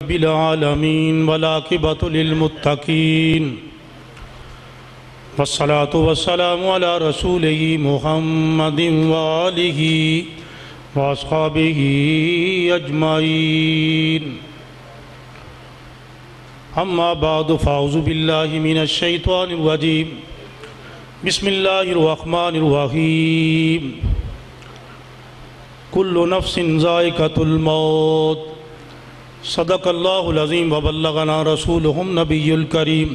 रब्बिल आलमीन वलाकिबतु लिलमुत्तकीन वस्सलातु वस्सलामु अला रसूलिही मुहम्मदिन व आलिही व अस्हाबिही अजमाइन। अम्मा बादु फ़ाऊज़ु बिल्लाहि मिनश शैतानिर रजीम। बिस्मिल्लाहिर रहमानिर रहीम। कुल्लु नफ्सिन ज़ाइक़तुल मौत। सदक़ल्लाहुल अज़ीम व बल्लगना रसूलुहुन नबियुल करीम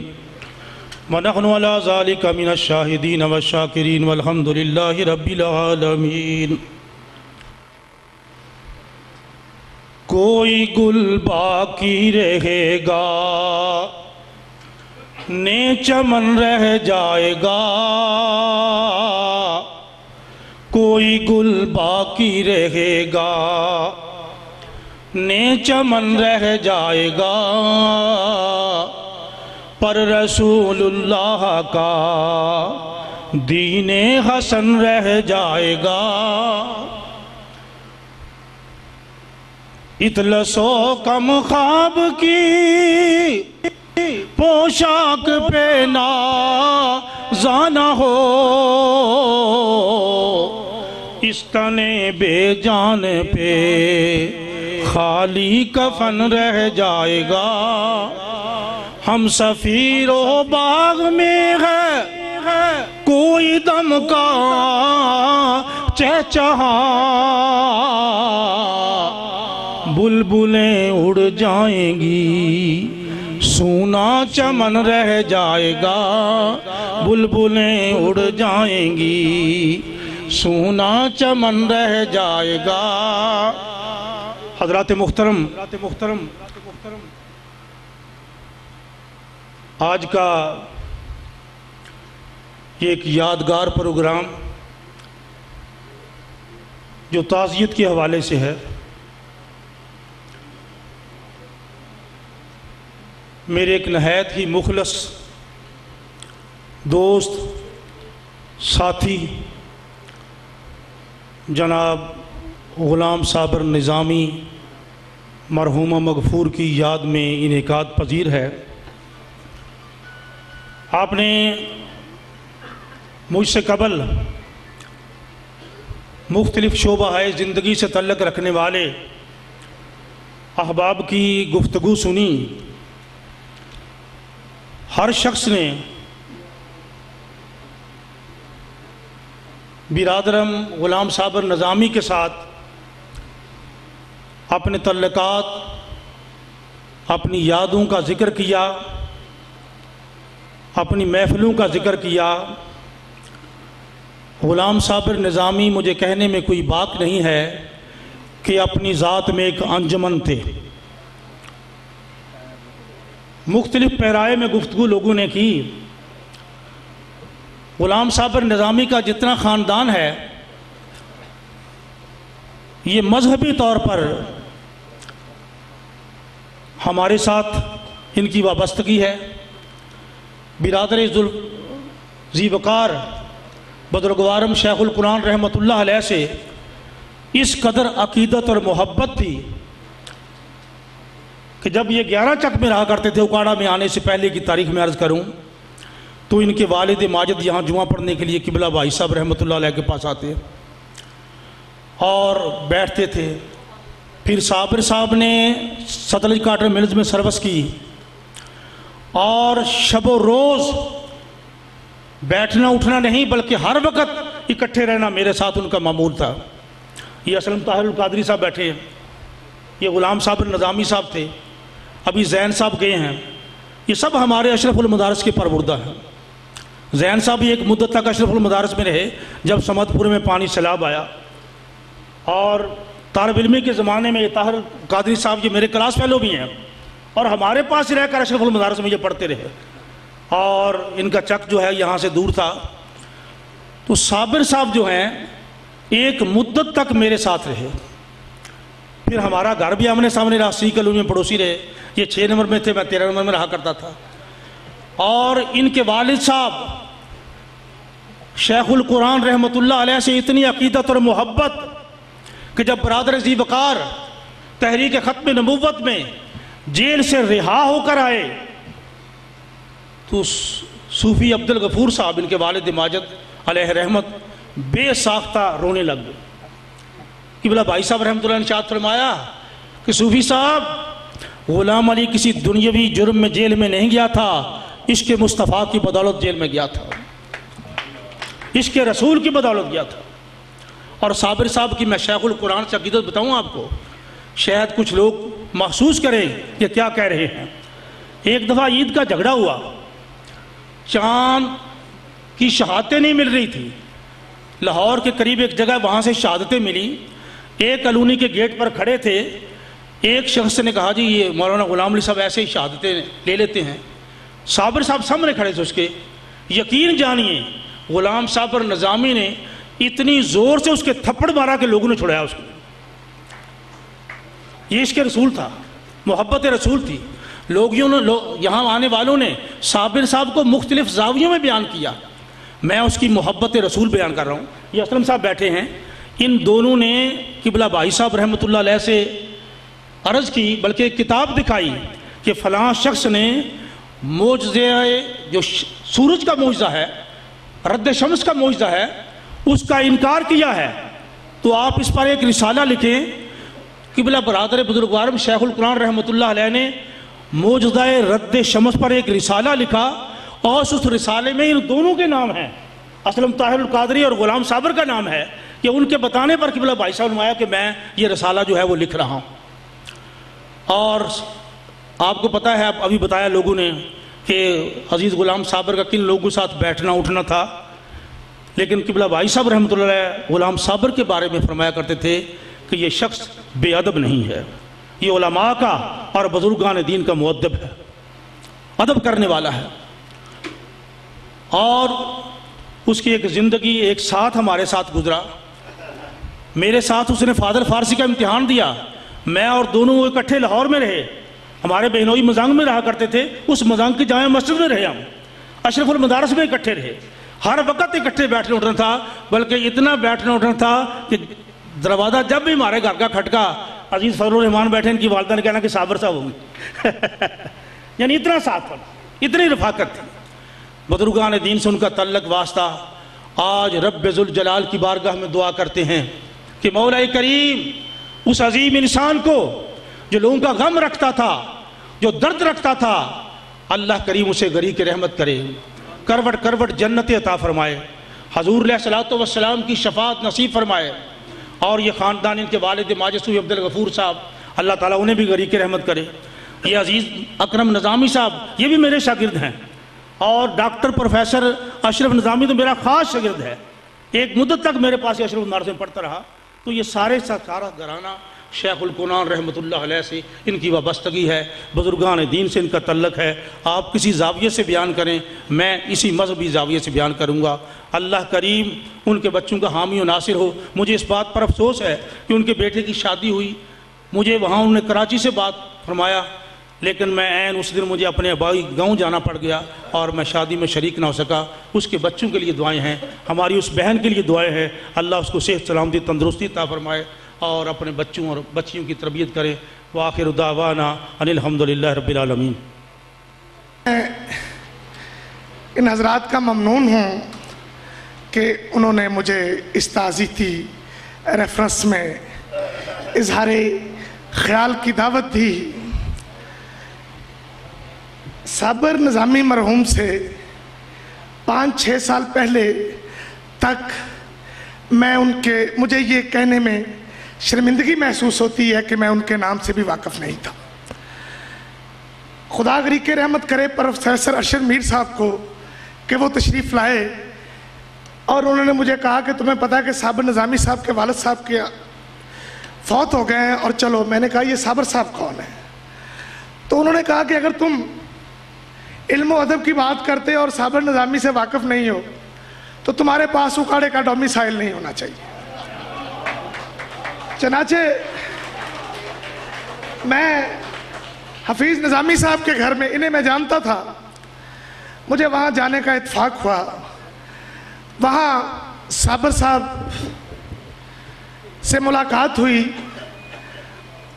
व नहनु अला ज़ालिका मिनश शाहिदीन व शाकिरीन वल्हम्दुलिल्लाहि रब्बिल आलमीन। कोई गुल बाकी रहेगा ने चमन रह जाएगा, कोई गुल बाकी रहेगा ने चमन रह जाएगा, पर रसूलुल्लाह का दीने हसन रह जाएगा। इतलसो कम ख्वाब की पोशाक पे ना जाना हो, इस तने बेजान पे खाली कफन रह जाएगा। हम सफीरो बाग में है कोई दम का चहचहा, बुलबुलें उड़ जाएंगी सूना चमन रह जाएगा, बुलबुलें उड़ जाएंगी सूना चमन रह जाएगा। हज़रात मुहतरम, आज का ये एक यादगार प्रोग्राम जो ताज़ियत के हवाले से है, मेरे एक नहायत ही मुखलस दोस्त साथी जनाब ग़ुलाम साबिर निज़ामी मरहूमा मग़फ़ूर की याद में इनेकाद पजीर है। आपने मुझसे कबल मुख्तलिफ़ शोबा ज़िंदगी से तल्लक़ रखने वाले अहबाब की गुफ्तगू सुनी। हर शख्स ने बिरादरम ग़ुलाम साबिर निज़ामी के साथ अपने तल्लुकात, अपनी यादों का ज़िक्र किया, अपनी महफ़िलों का ज़िक्र किया। ग़ुलाम साबिर निज़ामी मुझे कहने में कोई बात नहीं है कि अपनी ज़ात में एक अंजुमन थे। मुख्तलिफ़ पैराए में गुफ्तगू लोगों ने की। ग़ुलाम साबिर निज़ामी का जितना ख़ानदान है ये मजहबी तौर पर हमारे साथ इनकी वाबस्तगी है। बिरादर ज़ी वक़ार बुज़ुर्गवारम शेखुल कुरान रहमतुल्लाह अलैह से इस कदर अक़ीदत और मोहब्बत थी कि जब ये 11 चक में रहा करते थे, उकाड़ा में आने से पहले की तारीख़ में अर्ज़ करूँ तो इनके वालिद माजिद यहाँ जुमा पढ़ने के लिए किबला भाई साहब रहमतुल्लाह अलैह के पास आते और बैठते थे। फिर साबिर साहब ने सतलज काटर मिल्स में सर्विस की और शबो रोज़ बैठना उठना नहीं बल्कि हर वक्त इकट्ठे रहना मेरे साथ उनका मामूल था। ये असलम ताहिरुल कादरी साहब बैठे हैं, ये ग़ुलाम साबिर निज़ामी साहब थे, अभी जैन साहब गए हैं। ये सब हमारे अशरफुल मदारस के परवुर्दा हैं। जैन साहब भी एक मुद्दत तक अशरफुल मदारस में रहे जब समदपुर में पानी सैलाब आया, और तालिब इल्मी के ज़माने में ये ताहिर कादरी साहब ये मेरे क्लास फेलो भी हैं और हमारे पास ही रहकर अशरफुल मदारस में ये पढ़ते रहे, और इनका चक जो है यहाँ से दूर था। तो साबिर साहब जो हैं एक मुद्दत तक मेरे साथ रहे। फिर हमारा घर भी आमने सामने रहा, सी कॉलोनी में पड़ोसी रहे। ये 6 नंबर में थे, मैं 13 नंबर में रहा करता था। और इनके वालिद साहब शेखुल कुरान रहमतुल्लाह अलैह से इतनी अकीदत और मोहब्बत कि जब बरादर ज़ी वक़ार तहरीक ख़त्म नबुव्वत में जेल से रिहा होकर आए तो सूफ़ी अब्दुल गफूर साहब, इनके वालिद माजिद अलैहि रहमत, बेसाख्ता रोने लग गए। किबला भाई साहब रहमतुल्लाह ने इरशाद फरमाया कि सूफ़ी साहब, ग़ुलाम अली किसी दुनियावी जुर्म में जेल में नहीं गया था, इश्क़ मुस्तफ़ा की बदौलत जेल में गया था, इश्क़ रसूल की बदौलत गया था। और साबिर साहब की मैं शेखुल कुरान से अक़ीदत बताऊँ आपको, शायद कुछ लोग महसूस करें कि क्या कह रहे हैं। एक दफ़ा ईद का झगड़ा हुआ, चाँद की शहादतें नहीं मिल रही थी। लाहौर के करीब एक जगह वहाँ से शहादतें मिली। एक कॉलोनी के गेट पर खड़े थे, एक शख्स ने कहा जी ये मौलाना ग़ुलाम अली साहब ऐसे ही शहादतें ले लेते हैं। साबिर साहब सामने खड़े थे उसके। यकीन जानिए ग़ुलाम साबिर निज़ामी ने इतनी ज़ोर से उसके थप्पड़ मारा कि लोगों ने छुड़ाया उसको। ये इसके रसूल था, मोहब्बत रसूल थी। यहाँ आने वालों ने साबिर साहब को मुख्तलिफ ज़ावियों में बयान किया। मैं उसकी मोहब्बत रसूल बयान कर रहा हूँ। ये असलम साहब बैठे हैं, इन दोनों ने किबला भाई साहब रहमतुल्लाह अलैह से अर्ज़ की, बल्कि एक किताब दिखाई कि फ़लाँ शख्स ने मोजज़े, जो सूरज का मोजज़ा है, रद्द शम्स का मोजज़ा है, उसका इनकार किया है। तो आप इस पर एक रिसाला लिखें। किबला बरादर बुजुर्गवार शेखुल कुरान रहमतुल्लाह अलैह ने मोजज़ा रद्द शम्स पर एक रिसाला लिखा और उस रिसाले में इन दोनों के नाम हैं, असलम ताहिरुल कादरी और ग़ुलाम साबिर का नाम है, कि उनके बताने पर किबला भाई साहब ने आया कि मैं ये रिसाला जो है वो लिख रहा हूँ। और आपको पता है, अभी बताया लोगों ने कि अज़ीज़ ग़ुलाम साबिर का किन लोगों के साथ बैठना उठना था। लेकिन किबला भाई साहब रहमतुल्लाह अलैह ग़ुलाम साबिर के बारे में फरमाया करते थे कि ये शख्स बेअदब नहीं है, ये उलमा का और बुजुर्गान दीन का मुअद्दब है, अदब करने वाला है। और उसकी एक ज़िंदगी एक साथ हमारे साथ गुजरा। मेरे साथ उसने फ़ादल फ़ारसी का इम्तिहान दिया। मैं और दोनों इकट्ठे लाहौर में रहे। हमारे बहनोई मजांग में रहा करते थे, उस मजांग की जामे मस्जिद में रहे। हम अशरफुल मदारस में इकट्ठे रहे। हर वक्त इकट्ठे बैठने उठना था, बल्कि इतना बैठना उठना था कि दरवाज़ा जब भी हमारे घर का खटका, अजीज़ फजलुर रहमान बैठे, इनकी वालदा ने कहना कि साबिर साहब होंगे। यानी इतना साथ था, इतनी रफाकत थी। बुजुर्गान दीन से उनका तल्लक वास्ता। आज रब्बे ज़ुल जलाल की बारगाह में दुआ करते हैं कि मौला करीम उस अजीम इंसान को जो लोगों का गम रखता था, जो दर्द रखता था, अल्लाह करीम उसे गरीक रहमत करे, करवट करवट जन्नत अता फरमाए, हजूर अलैहिस्सलातु वस्सलाम की शफात नसीब फरमाए। और ये ख़ानदान, इनके वालिद माजिद सूफ़ी अब्दुल गफूर साहब, अल्लाह ताला उन्हें भी गरीक रहमत करे। ये अजीज़ अकरम निज़ामी साहब, ये भी मेरे शागिर्द हैं। और डॉक्टर प्रोफेसर अशरफ निज़ामी तो मेरा ख़ास शागिर्द है। एक मुद्दत तक मेरे पास अशरफ मदरसे में पढ़ता रहा। तो ये सारा घराना शेखुल कुरान रहमतुल्लाह अलैह से इनकी वाबस्तगी है, बुजुर्गान दीन से इनका तल्लक है। आप किसी जाविये से बयान करें, मैं इसी मजहबी जाविये से बयान करूँगा। अल्लाह करीम उनके बच्चों का हामी और नासिर हो। मुझे इस बात पर अफसोस है कि उनके बेटे की शादी हुई, मुझे वहाँ उन्होंने कराची से बात फरमाया, लेकिन मैं ऐन उस दिन मुझे अपने आबाई गाँव जाना पड़ गया और मैं शादी में शरीक ना हो सका। उसके बच्चों के लिए दुआएं हैं, हमारी उस बहन के लिए दुआएं हैं। अल्लाह उसको सेहत सलामती तंदुरुस्ती अता फरमाए और अपने बच्चों और बच्चियों की तरबियत करे। व आखिर दावाना अनिल हम्दुलिल्लाह रब्बिल आलमीन। इन हज़रात का ममनून हूँ कि उन्होंने मुझे इस ताज़ीती रेफरेंस में इजहार ख्याल की दावत दी। साबिर निज़ामी मरहूम से 5-6 साल पहले तक मुझे ये कहने में शर्मिंदगी महसूस होती है कि मैं उनके नाम से भी वाकिफ़ नहीं था। खुदा गरीक रहमत करे प्रोफेसर अशर मीर साहब को कि वो तशरीफ़ लाए और उन्होंने मुझे कहा कि तुम्हें पता है कि साबिर निज़ामी साहब के वालिद साहब के फौत हो गए हैं और चलो। मैंने कहा ये साबिर साहब कौन है? तो उन्होंने कहा कि अगर तुम इल्म व अदब की बात करते और साबिर निज़ामी से वाकिफ़ नहीं हो तो तुम्हारे पास उकाड़े का डोमिसाइल नहीं होना चाहिए। चनाचे मैं हफीज़ निज़ामी साहब के घर में, इन्हें मैं जानता था, मुझे वहाँ जाने का इत्तेफाक हुआ। वहाँ साबिर साहब से मुलाकात हुई।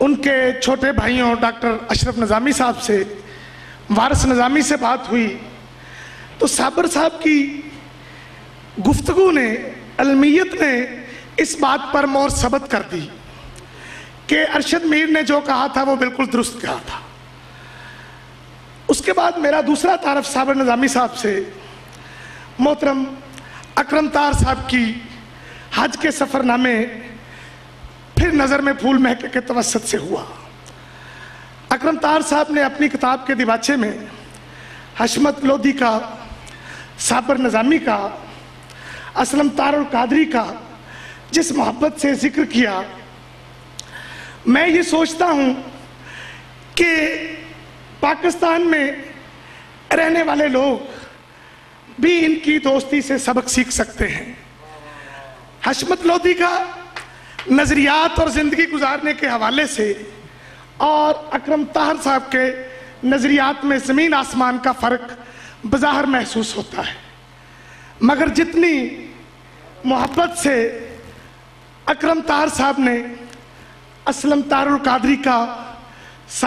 उनके छोटे भाइयों डॉक्टर अशरफ निज़ामी साहब से, वारिस निज़ामी से बात हुई तो साबर साहब की गुफ्तगू ने, अलमियत ने इस बात पर मोहर सबत कर दी कि अरशद मीर ने जो कहा था वो बिल्कुल दुरुस्त कहा था। उसके बाद मेरा दूसरा तारफ साबर निज़ामी साहब से मोहतरम अकरम तार साहब की हज के सफ़रनामे फिर नज़र में फूल महके के तवस्सुत से हुआ। अकरम तार साहब ने अपनी किताब के दिबाचे में हशमत लोधी का, साबर निज़ामी का, असलम तारुल कादरी का जिस मोहब्बत से जिक्र किया, मैं ये सोचता हूँ कि पाकिस्तान में रहने वाले लोग भी इनकी दोस्ती से सबक सीख सकते हैं। हशमत लोधी का नज़रियात और ज़िंदगी गुजारने के हवाले से और अकरम ताहर साहब के नज़रियात में ज़मीन आसमान का फ़र्क बज़ाहिर महसूस होता है, मगर जितनी मोहब्बत से अकरम ताहर साहब ने असलम तारुल कादरी का,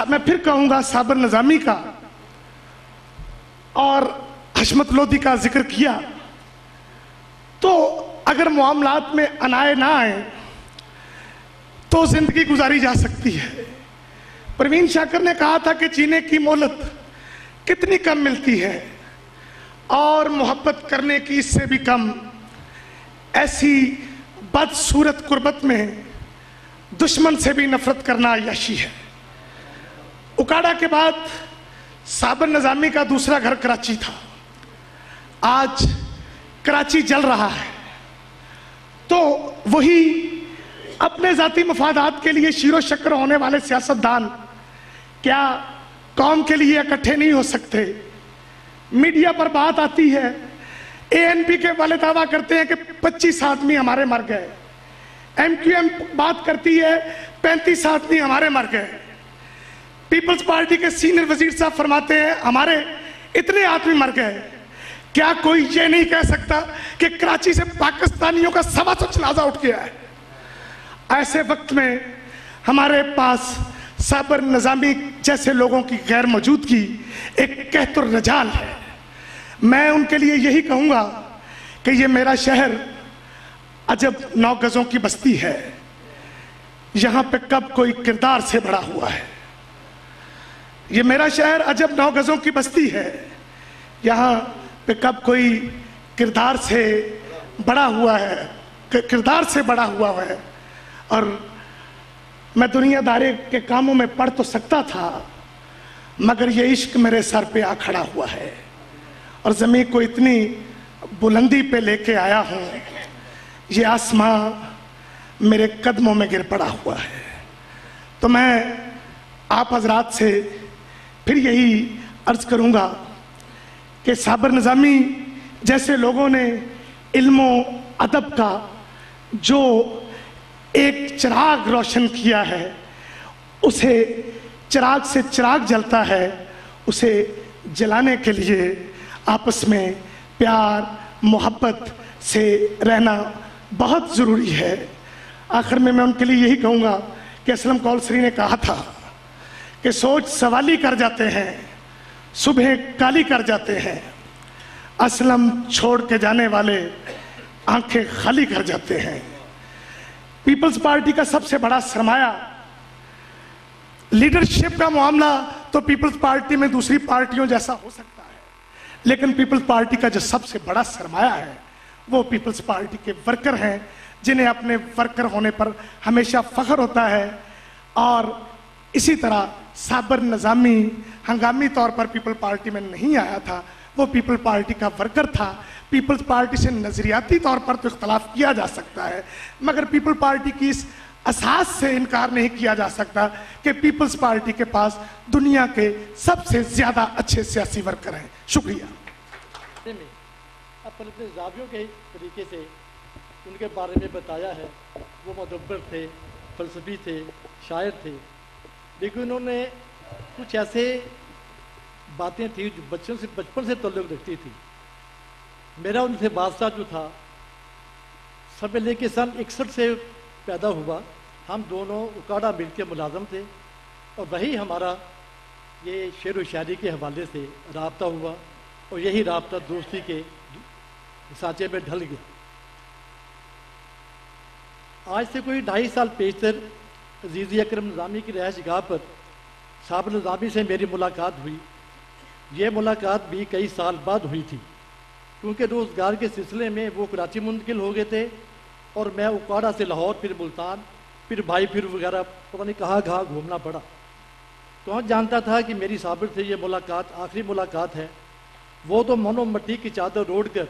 मैं फिर कहूँगा साबर निज़ामी का और हशमत लोधी का जिक्र किया, तो अगर मामलात में अनाए ना आए तो ज़िंदगी गुजारी जा सकती है। परवीन शाकर ने कहा था कि जीने की मोहलत कितनी कम मिलती है और मोहब्बत करने की इससे भी कम। ऐसी बदसूरत कुर्बत में दुश्मन से भी नफरत करना अय्याशी है। उकाड़ा के बाद साबर निज़ामी का दूसरा घर कराची था। आज कराची जल रहा है, तो वही अपने ज़ाती मफादात के लिए शीरो शक्कर होने वाले सियासतदान क्या कौम के लिए इकट्ठे नहीं हो सकते? मीडिया पर बात आती है, एएनपी के वाले दावा करते हैं कि 25 आदमी हमारे मर गए, एमक्यूएम बात करती है 35 आदमी हमारे मर गए, पीपल्स पार्टी के सीनियर वजीर साहब फरमाते हैं हमारे इतने आदमी मर गए। क्या कोई ये नहीं कह सकता कि कराची से पाकिस्तानियों का 125 जनाजा उठ गया है? ऐसे वक्त में हमारे पास साबर निज़ामी जैसे लोगों की गैर मौजूदगी एक कहतुर रजाल है। मैं उनके लिए यही कहूँगा कि ये मेरा शहर अजब 9 गज़ों की बस्ती है, यहाँ पे कब कोई किरदार से बड़ा हुआ है। ये मेरा शहर अजब 9 गज़ों की बस्ती है, यहाँ पे कब कोई किरदार से बड़ा हुआ है, किरदार से बड़ा हुआ है। और मैं दुनियादारी के कामों में पढ़ तो सकता था, मगर ये इश्क मेरे सर पे आ खड़ा हुआ है और ज़मीन को इतनी बुलंदी पे लेके आया हूँ, ये आसमां मेरे कदमों में गिर पड़ा हुआ है। तो मैं आप हजरात से फिर यही अर्ज करूँगा कि साबर निज़ामी जैसे लोगों ने इल्म अदब का जो एक चिराग रोशन किया है, उसे चिराग से चिराग जलता है, उसे जलाने के लिए आपस में प्यार मोहब्बत से रहना बहुत ज़रूरी है। आखिर में मैं उनके लिए यही कहूँगा कि असलम कौलसरी ने कहा था कि सोच सवाली कर जाते हैं, सुबह काली कर जाते हैं, असलम छोड़ के जाने वाले आंखें खाली कर जाते हैं। पीपल्स पार्टी का सबसे बड़ा सरमाया लीडरशिप का मामला तो पीपल्स पार्टी में दूसरी पार्टियों जैसा हो सकता है, लेकिन पीपल्स पार्टी का जो सबसे बड़ा सरमाया है वो पीपल्स पार्टी के वर्कर हैं, जिन्हें अपने वर्कर होने पर हमेशा फख्र होता है। और इसी तरह साबर निज़ामी हंगामी तौर पर पीपल पार्टी में नहीं आया था, वो पीपल पार्टी का वर्कर था। पीपल्स पार्टी से नज़रियाती तौर पर तो इख्तलाफ किया जा सकता है, मगर पीपल पार्टी की इस असास से इनकार नहीं किया जा सकता कि पीपल्स पार्टी के पास दुनिया के सबसे ज़्यादा अच्छे सियासी वर्कर हैं। शुक्रिया। अपने जावियों के तरीके से उनके बारे में बताया है। वो मुदब्बिर थे, फलसफी थे, शायर थे, लेकिन उन्होंने कुछ ऐसे बातें थी जो बचपन से ताल्लुक़ रखती थी। मेरा उनसे वास्ता जो था सब लेके सन 61 से पैदा हुआ। हम दोनों उकाड़ा मिल के मुलाजम थे और वही हमारा ये शेर व शायरी के हवाले से राब्ता हुआ और यही राब्ता दोस्ती के सांचे में ढल गया। आज से कोई 2.5 साल पेशतर अजीज़ अकरम निज़ामी की रहायश गाह पर साहब निज़ामी से मेरी मुलाकात हुई। ये मुलाकात भी कई साल बाद हुई थी, क्योंकि रोज़गार के सिलसिले में वो कराची मुंतकिल हो गए थे और मैं उकाड़ा से लाहौर, फिर मुल्तान, फिर भाई फिर वगैरह पता नहीं कहाँ घूमना पड़ा। कौन जानता था कि मेरी साबिर से ये मुलाकात आखिरी मुलाकात है। वो तो मनो मट्टी की चादर ओढ़ कर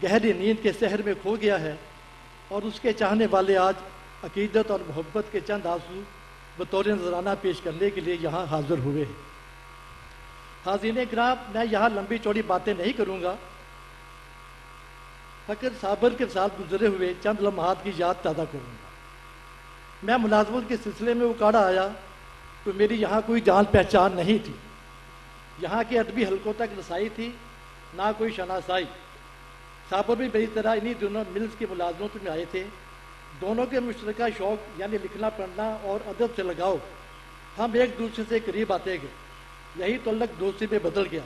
गहरी नींद के शहर में खो गया है और उसके चाहने वाले आज अकीदत और मोहब्बत के चंद आंसू बतौर नजराना पेश करने के लिए यहाँ हाजिर हुए हैं। हाज़रीन किराम, मैं यहाँ लंबी चौड़ी बातें नहीं करूँगा, फ़कत साबर के साथ गुजरे हुए चंद लम्हात की याद ताज़ा करूँगा। मैं मुलाजमत के सिलसिले में उकाड़ा आया तो मेरी यहाँ कोई जान पहचान नहीं थी। यहाँ के अदबी हलकों तक रसाई थी, ना कोई शनासाई। साबर भी मेरी तरह इन्हीं दोनों मिल्स की मुलाजमत में आए थे। दोनों के मुश्तरका शौक़ यानी लिखना पढ़ना और अदब से लगाओ, हम एक दूसरे से करीब आते गए। यही तल्लक दोस्ती में बदल गया।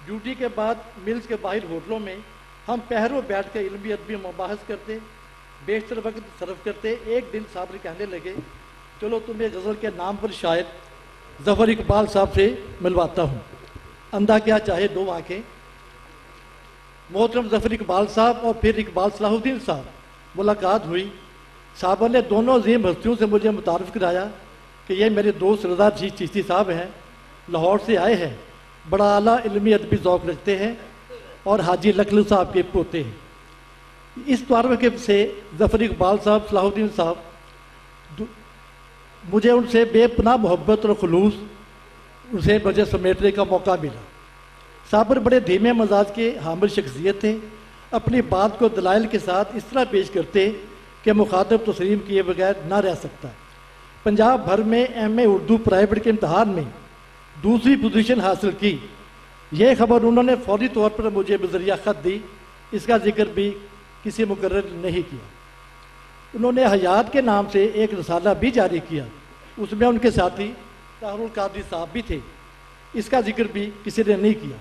ड्यूटी के बाद मिल्स के बाहर होटलों में हम पहरों बैठ कर इल्मी अदबी मुबाहस करते, बेशतर वक्त सर्फ करते। एक दिन साबर कहने लगे, चलो तुम्हें गज़ल के नाम पर शायर ज़फ़र इकबाल साहब से मिलवाता हूँ। अंधा क्या चाहे दो आँखें। मोहतरम ज़फ़र इकबाल साहब और फिर इकबाल सलाहुद्दीन साहब, मुलाकात हुई। साहब ने दोनों अजीम हस्तियों से मुझे मुतारफ़ कराया कि ये मेरे दोस्त रज़ा चिश्ती साहब हैं, लाहौर से आए हैं, बड़ा आला इल्मी अदबी ज़ौक़ रखते हैं और हाजी लखलू साहब के पोते हैं। इस तारुफ़ से ज़फ़र इकबाल साहब, सलाहुद्दीन साहब, मुझे उनसे बेपनाह मोहब्बत और खुलूस उनसे मुझे समेटने का मौका मिला। साबर बड़े धीमे मजाज के हामिल शख्सियत थे। अपनी बात को दलाइल के साथ इस तरह पेश करते कि मुखातब तस्लीम किए बगैर ना रह सकता। पंजाब भर में MA उर्दू प्राइवेट के इम्तहान में दूसरी पोजीशन हासिल की। यह खबर उन्होंने फौरी तौर पर मुझे बज़रिया ख़त दी। इसका जिक्र भी किसी मुकर्रर नहीं किया। उन्होंने हयात के नाम से एक रसाला भी जारी किया, उसमें उनके साथी तारुल कादरी साहब भी थे। इसका जिक्र भी किसी ने नहीं किया।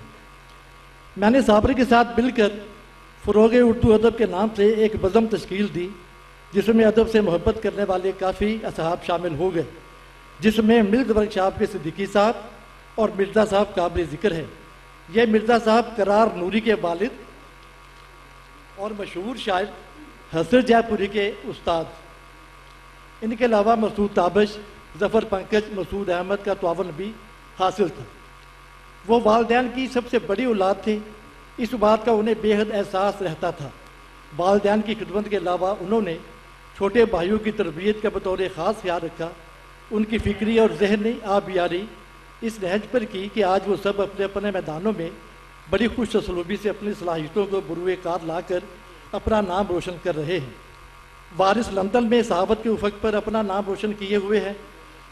मैंने साबर के साथ मिलकर फ़रोग़ उर्दू अदब के नाम से एक बज़म तश्कील दी, जिसमें अदब से मोहब्बत करने वाले काफ़ी असहाब शामिल हो गए, जिसमें मिल्द वर्कशॉप के सिद्दीकी साहब और मिर्ज़ा साहब काबिल ज़िक्र है। ये मिर्ज़ा साहब करार नूरी के वालिद और मशहूर शायर हसन जयपुरी के उस्ताद। इनके अलावा मसूद ताबश, ज़फ़र पंकज, मसूद अहमद का तावन भी हासिल था। वो वालदैन की सबसे बड़ी औलाद थे। इस बात का उन्हें बेहद एहसास रहता था। वालदैन की खिदमत के अलावा उन्होंने छोटे भाइयों की तरबियत का बतौर ख़ास ख्याल रखा। उनकी फ़िक्री और जहनी आबियारी इस नहज पर की कि आज वो सब अपने अपने मैदानों में बड़ी खुश असलूबी से अपनी सलाहियतों को बुरुए कार ला कर अपना नाम रोशन कर रहे हैं। वारिस लंदन में सहावत के उफ़क़ पर अपना नाम रोशन किए हुए हैं।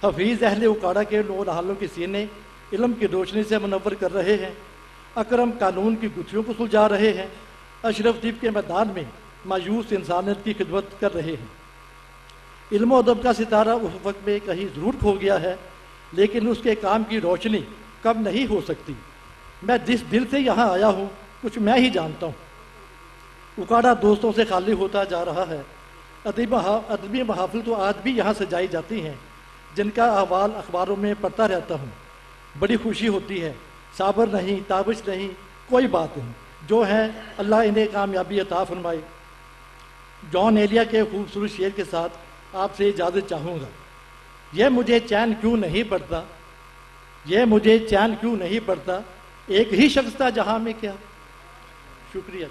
हफीज़ अहले उकाड़ा के नौरहालों के सीने इल्म की रोशनी से मुनव्वर कर रहे हैं। अकरम कानून की गुत्थियों को सुलझा रहे हैं। अशरफ द्वीप के मैदान में मायूस इंसानियत की खिदमत कर रहे हैं। इल्म अदब का सितारा उस वक्त में कहीं ज़रूर खो गया है, लेकिन उसके काम की रोशनी कम नहीं हो सकती। मैं जिस दिल से यहाँ आया हूँ कुछ मैं ही जानता हूँ। उकाड़ा दोस्तों से खाली होता जा रहा है। अदबी महाफिल तो आज भी यहाँ सजाई जाती हैं, जिनका अहवाल अखबारों में पढ़ता रहता हूँ। बड़ी खुशी होती है। साबर नहीं, ताबिश नहीं, कोई बात नहीं, जो है अल्लाह इन्हें कामयाबी अता फरमाए। जॉन एलिया के खूबसूरत शेर के साथ आपसे इजाज़त चाहूँगा। यह मुझे चैन क्यों नहीं पड़ता, यह मुझे चैन क्यों नहीं पड़ता, एक ही शख्स था जहाँ में क्या। शुक्रिया।